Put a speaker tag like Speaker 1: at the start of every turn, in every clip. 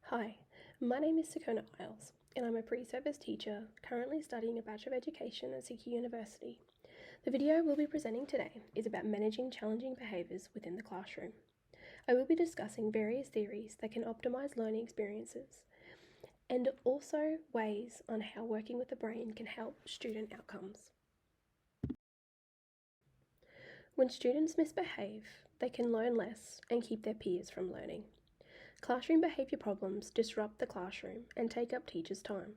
Speaker 1: Hi, my name is Sakona Isles, and I'm a pre-service teacher currently studying a Bachelor of Education at Siki University. The video we'll be presenting today is about managing challenging behaviours within the classroom. I will be discussing various theories that can optimise learning experiences and also ways on how working with the brain can help student outcomes. When students misbehave, they can learn less and keep their peers from learning. Classroom behaviour problems disrupt the classroom and take up teachers' time.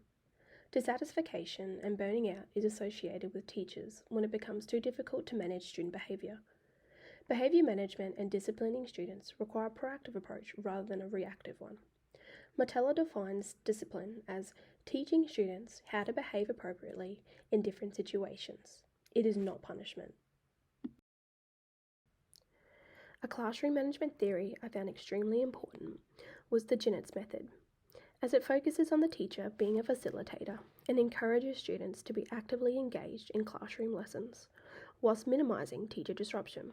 Speaker 1: Dissatisfaction and burning out is associated with teachers when it becomes too difficult to manage student behaviour. Behaviour management and disciplining students require a proactive approach rather than a reactive one. Martella defines discipline as teaching students how to behave appropriately in different situations. It is not punishment. A classroom management theory I found extremely important was the Ginnett's method, as it focuses on the teacher being a facilitator and encourages students to be actively engaged in classroom lessons, whilst minimising teacher disruption.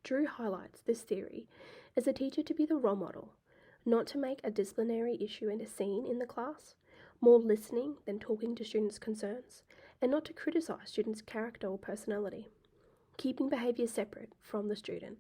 Speaker 1: Drew highlights this theory as a teacher to be the role model, not to make a disciplinary issue and a scene in the class, more listening than talking to students' concerns, and not to criticise students' character or personality, keeping behaviour separate from the student,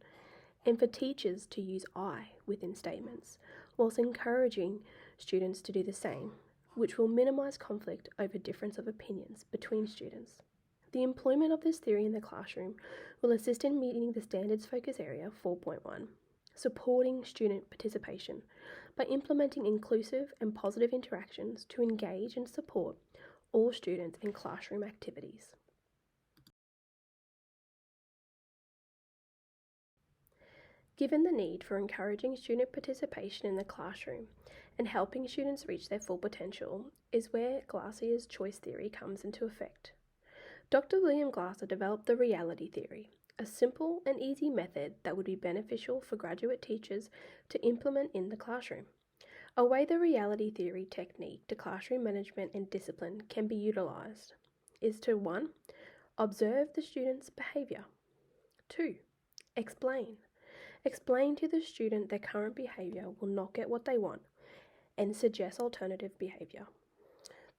Speaker 1: and for teachers to use I within statements, whilst encouraging students to do the same, which will minimise conflict over difference of opinions between students. The employment of this theory in the classroom will assist in meeting the Standards Focus Area 4.1, supporting student participation by implementing inclusive and positive interactions to engage and support all students in classroom activities. Given the need for encouraging student participation in the classroom and helping students reach their full potential is where Glaser's choice theory comes into effect. Dr. William Glaser developed the reality theory, a simple and easy method that would be beneficial for graduate teachers to implement in the classroom. A way the reality theory technique to classroom management and discipline can be utilised is to 1. Observe the student's behaviour. 2. Explain. Explain to the student their current behaviour will not get what they want and suggest alternative behaviour.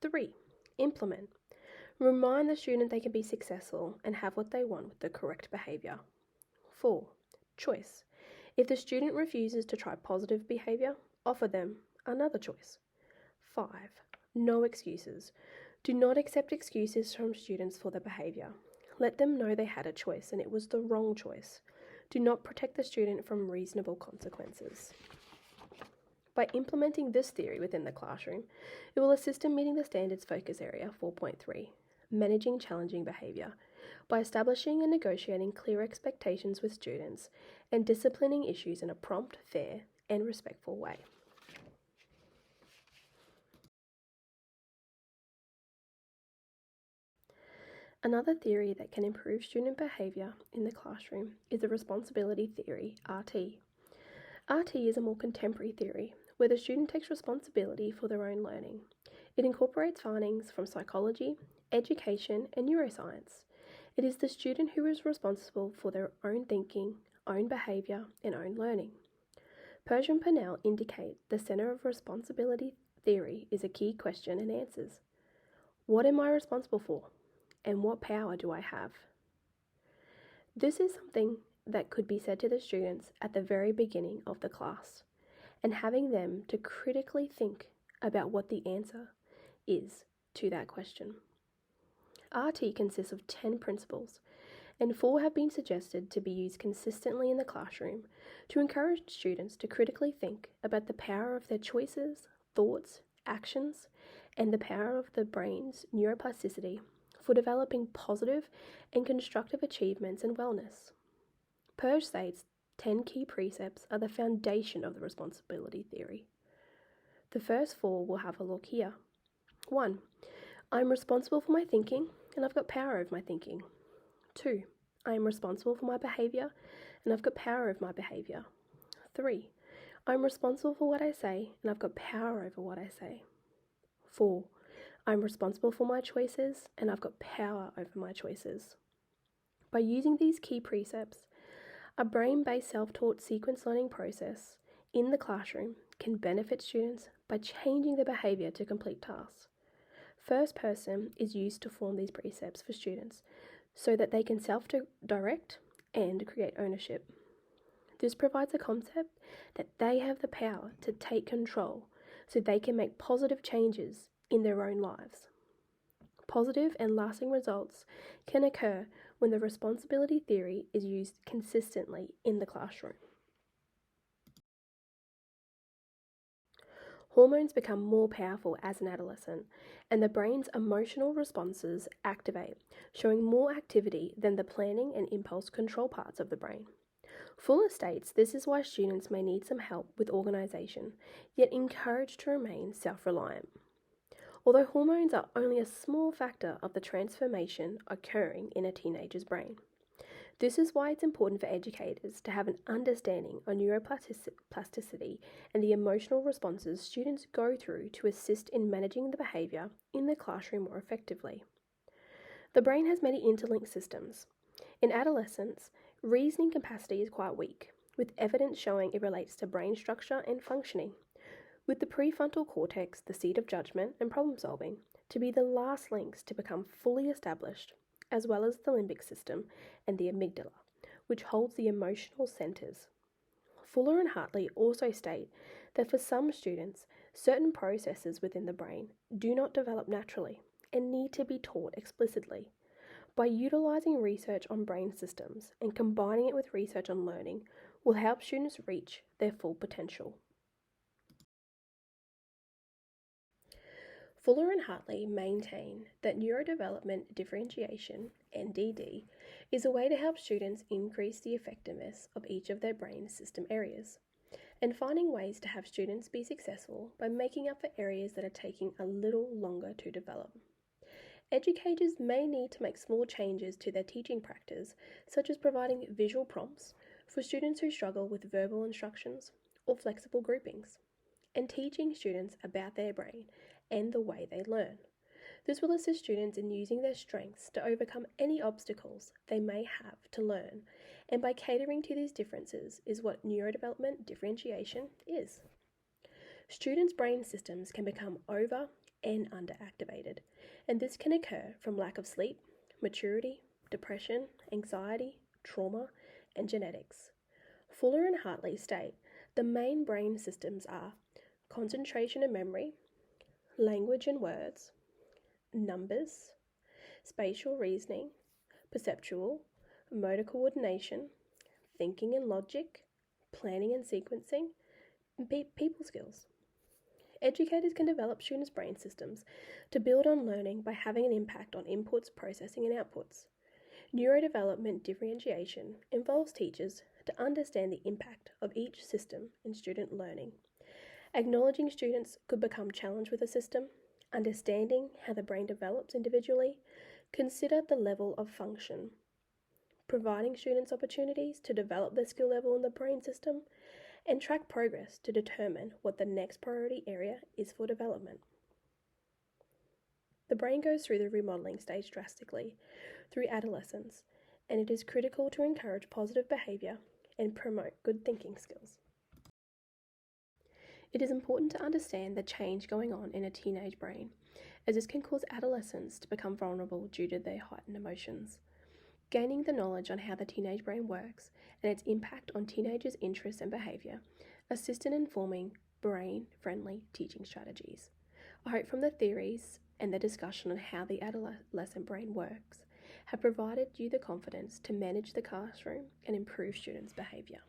Speaker 1: 3. Implement. Remind the student they can be successful and have what they want with the correct behaviour. 4. Choice. If the student refuses to try positive behaviour, offer them another choice. 5. No excuses. Do not accept excuses from students for their behaviour. Let them know they had a choice and it was the wrong choice. Do not protect the student from reasonable consequences. By implementing this theory within the classroom, it will assist in meeting the Standards Focus Area 4.3, managing challenging behaviour, by establishing and negotiating clear expectations with students and disciplining issues in a prompt, fair, and respectful way. Another theory that can improve student behaviour in the classroom is the responsibility theory, RT. RT is a more contemporary theory where the student takes responsibility for their own learning. It incorporates findings from psychology, education, and neuroscience. It is the student who is responsible for their own thinking, own behaviour, and own learning. Persia and Purnell indicate the centre of responsibility theory is a key question and answers. What am I responsible for? And what power do I have? This is something that could be said to the students at the very beginning of the class, and having them to critically think about what the answer is to that question. RT consists of 10 principles, and 4 have been suggested to be used consistently in the classroom to encourage students to critically think about the power of their choices, thoughts, actions, and the power of the brain's neuroplasticity for developing positive and constructive achievements and wellness. Perge states 10 key precepts are the foundation of the responsibility theory. The first 4 we'll have a look here. 1. I'm responsible for my thinking and I've got power over my thinking. 2. I am responsible for my behaviour and I've got power over my behaviour. 3. I'm responsible for what I say and I've got power over what I say. 4. I'm responsible for my choices and I've got power over my choices. By using these key precepts, a brain-based self-taught sequence learning process in the classroom can benefit students by changing their behaviour to complete tasks. First person is used to form these precepts for students so that they can self-direct and create ownership. This provides a concept that they have the power to take control so they can make positive changes in their own lives. Positive and lasting results can occur when the responsibility theory is used consistently in the classroom. Hormones become more powerful as an adolescent, and the brain's emotional responses activate, showing more activity than the planning and impulse control parts of the brain. Fuller states this is why students may need some help with organisation, yet encouraged to remain self-reliant. Although hormones are only a small factor of the transformation occurring in a teenager's brain. This is why it's important for educators to have an understanding of neuroplasticity and the emotional responses students go through to assist in managing the behaviour in the classroom more effectively. The brain has many interlinked systems. In adolescence, reasoning capacity is quite weak, with evidence showing it relates to brain structure and functioning, with the prefrontal cortex, the seat of judgment and problem solving, to be the last links to become fully established, as well as the limbic system and the amygdala, which holds the emotional centres. Fuller and Hartley also state that for some students, certain processes within the brain do not develop naturally and need to be taught explicitly. By utilising research on brain systems and combining it with research on learning will help students reach their full potential. Fuller and Hartley maintain that neurodevelopment differentiation, NDD, is a way to help students increase the effectiveness of each of their brain system areas, and finding ways to have students be successful by making up for areas that are taking a little longer to develop. Educators may need to make small changes to their teaching practice, such as providing visual prompts for students who struggle with verbal instructions or flexible groupings, and teaching students about their brain and the way they learn. This will assist students in using their strengths to overcome any obstacles they may have to learn, and by catering to these differences is what neurodevelopment differentiation is. Students' brain systems can become over and underactivated, and this can occur from lack of sleep, maturity, depression, anxiety, trauma, and genetics. Fuller and Hartley state the main brain systems are concentration and memory, language and words, numbers, spatial reasoning, perceptual, motor coordination, thinking and logic, planning and sequencing, and people skills. Educators can develop students' brain systems to build on learning by having an impact on inputs, processing, and outputs. Neurodevelopment differentiation involves teachers to understand the impact of each system in student learning. Acknowledging students could become challenged with a system, understanding how the brain develops individually, consider the level of function, providing students opportunities to develop their skill level in the brain system, and track progress to determine what the next priority area is for development. The brain goes through the remodeling stage drastically through adolescence, and it is critical to encourage positive behaviour and promote good thinking skills. It is important to understand the change going on in a teenage brain, as this can cause adolescents to become vulnerable due to their heightened emotions. Gaining the knowledge on how the teenage brain works and its impact on teenagers' interests and behaviour assists in informing brain-friendly teaching strategies. I hope from the theories and the discussion on how the adolescent brain works have provided you the confidence to manage the classroom and improve students' behaviour.